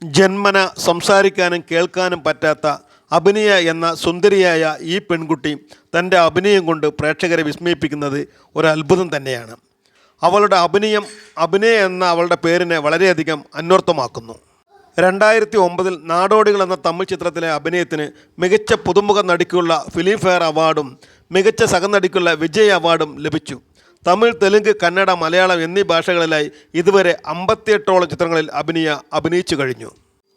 ജന്മന സംസാരിക്കാനും കേൾക്കാനും പറ്റാത്ത അഭിനയ എന്ന സുന്ദരിയായ ഈ പെൺകുട്ടി തൻ്റെ അഭിനയം കൊണ്ട് പ്രേക്ഷകരെ വിസ്മയിപ്പിക്കുന്നത് ഒരു അത്ഭുതം തന്നെയാണ്. അവളുടെ അഭിനയ എന്ന അവളുടെ പേരിനെ വളരെയധികം അന്വർത്ഥമാക്കുന്നു. 2009 നാടോടികൾ എന്ന തമിഴ് ചിത്രത്തിലെ അഭിനയത്തിന് മികച്ച പുതുമുഖ നടിക്കുള്ള ഫിലിം ഫെയർ അവാർഡും മികച്ച സഹനടിക്കുള്ള വിജയ് അവാർഡും ലഭിച്ചു. തമിഴ്, തെലുങ്ക്, കന്നഡ, മലയാളം എന്നീ ഭാഷകളിലായി ഇതുവരെ 58ഓളം ചിത്രങ്ങളിൽ അഭിനയിച്ചു കഴിഞ്ഞു.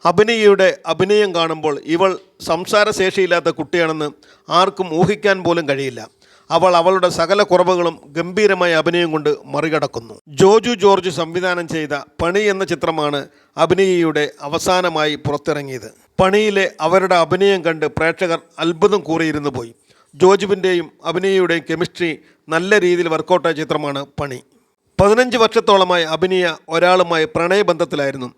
അഭിനയയുടെ അഭിനയം കാണുമ്പോൾ ഇവൾ സംസാരശേഷിയില്ലാത്ത കുട്ടിയാണെന്ന് ആർക്കും ഊഹിക്കാൻ പോലും കഴിയില്ല. അവളുടെ സകല കുറവുകളും ഗംഭീരമായ അഭിനയം കൊണ്ട് മറികടക്കുന്നു. ജോജു ജോർജ് സംവിധാനം ചെയ്ത പണി എന്ന ചിത്രമാണ് അഭിനയയുടെ അവസാനമായി പുറത്തിറങ്ങിയത്. പണിയിലെ അവരുടെ അഭിനയം കണ്ട് പ്രേക്ഷകർ അത്ഭുതം കൂറിയിരുന്നു പോയി. ജോജുവിൻ്റെയും അഭിനയയുടെയും കെമിസ്ട്രി നല്ല രീതിയിൽ വർക്കൗട്ടായ ചിത്രമാണ് പണി. 15 വർഷത്തോളമായി അഭിനയ ഒരാളുമായി പ്രണയബന്ധത്തിലായിരുന്നു.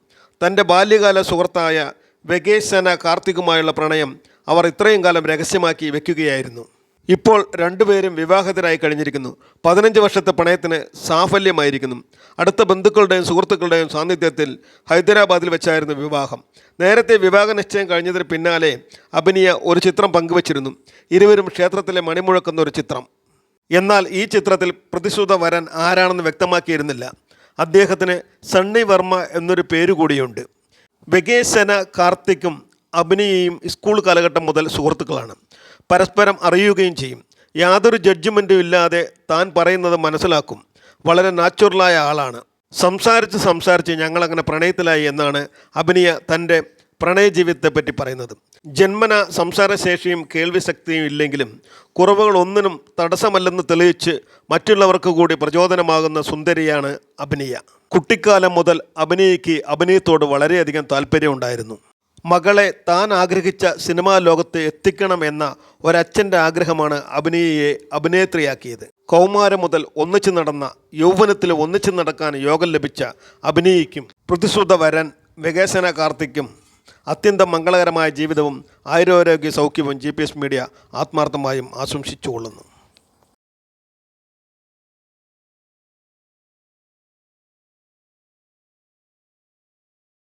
തൻ്റെ ബാല്യകാല സുഹൃത്തായ വെഗേസന കാർത്തികുമായുള്ള പ്രണയം അവർ ഇത്രയും കാലം രഹസ്യമാക്കി വെക്കുകയായിരുന്നു. ഇപ്പോൾ രണ്ടുപേരും വിവാഹിതരായി കഴിഞ്ഞിരിക്കുന്നു. 15 വർഷത്തെ പ്രണയത്തിന് സാഫല്യമായിരിക്കുന്നു. അടുത്ത ബന്ധുക്കളുടെയും സുഹൃത്തുക്കളുടെയും സാന്നിധ്യത്തിൽ ഹൈദരാബാദിൽ വെച്ചായിരുന്നു വിവാഹം. നേരത്തെ വിവാഹ നിശ്ചയം കഴിഞ്ഞതിന് പിന്നാലെ അഭിനയ ഒരു ചിത്രം പങ്കുവച്ചിരുന്നു. ഇരുവരും ക്ഷേത്രത്തിലെ മണിമുഴക്കുന്ന ഒരു ചിത്രം. എന്നാൽ ഈ ചിത്രത്തിൽ പ്രതിശ്രുത വരൻ ആരാണെന്ന് വ്യക്തമാക്കിയിരുന്നില്ല. അദ്ദേഹത്തിന് സണ്ണി വർമ്മ എന്നൊരു പേരുകൂടിയുണ്ട്. വെഗേസന കാർത്തിക്കും അഭിനയയും സ്കൂൾ കാലഘട്ടം മുതൽ സുഹൃത്തുക്കളാണ്. പരസ്പരം അറിയുകയും ചെയ്യും. യാതൊരു ജഡ്ജ്മെൻറ്റും ഇല്ലാതെ താൻ പറയുന്നത് മനസ്സിലാക്കും. വളരെ നാച്ചുറലായ ആളാണ്. സംസാരിച്ച് ഞങ്ങളങ്ങനെ പ്രണയത്തിലായി എന്നാണ് അഭിനയ തൻ്റെ പ്രണയ ജീവിതത്തെപ്പറ്റി പറയുന്നത്. ജന്മന സംസാരശേഷിയും കേൾവിശക്തിയും ഇല്ലെങ്കിലും കുറവുകളൊന്നിനും തടസ്സമല്ലെന്ന് തെളിയിച്ച് മറ്റുള്ളവർക്ക് കൂടി പ്രചോദനമാകുന്ന സുന്ദരിയാണ് അഭിനയ. കുട്ടിക്കാലം മുതൽ അഭിനയത്തോട് വളരെയധികം താല്പര്യമുണ്ടായിരുന്നു. മകളെ താൻ ആഗ്രഹിച്ച സിനിമാ ലോകത്ത് എത്തിക്കണം എന്ന ഒരച്ഛൻ്റെ ആഗ്രഹമാണ് അഭിനയയെ അഭിനേത്രിയാക്കിയത്. കൗമാരം മുതൽ ഒന്നിച്ചു നടന്ന യൗവനത്തിൽ ഒന്നിച്ചു നടക്കാൻ യോഗം ലഭിച്ച അഭിനയിക്കും പ്രതിശ്രുത വരൻ വെഗേസന കാർത്തിക്കും അത്യന്തം മംഗളകരമായ ജീവിതവും ആയുരാരോഗ്യ സൗഖ്യവും GPS മീഡിയ ആത്മാർത്ഥമായും ആശംസിച്ചുകൊള്ളുന്നു.